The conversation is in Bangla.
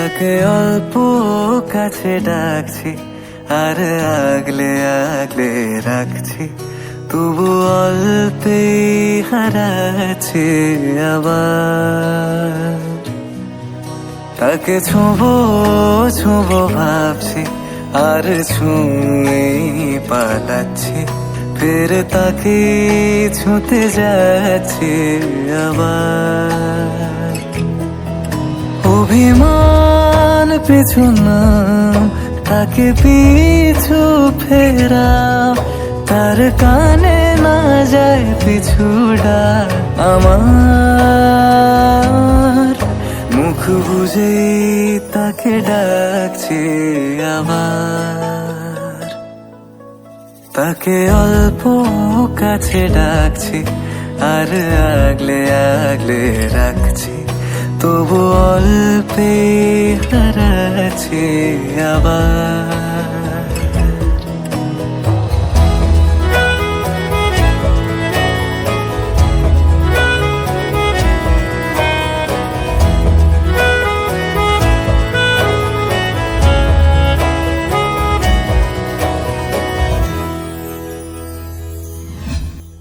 তাকে অল্প কাছে ডাকছি আর আগলে আগলে রাখছি, তবু অল্পে হারাচ্ছি আবার। তাকে ছোঁবো ছোঁবো ভাবছি আর ছুঁয়ে পালাচ্ছি, ফের তাকে ছুঁতে যাচ্ছি আবার। অভিমান পিছু না, তাকে পিছু ফেরা, তার কানে না যায় পিছুডা। আমার মুখ বুঝে তাকে ডাকছি আবার। তাকে অল্প কাছে ডাকছি আর আগলে আগলে রাখছি, তবু অল্পে হারাচ্ছি আবার।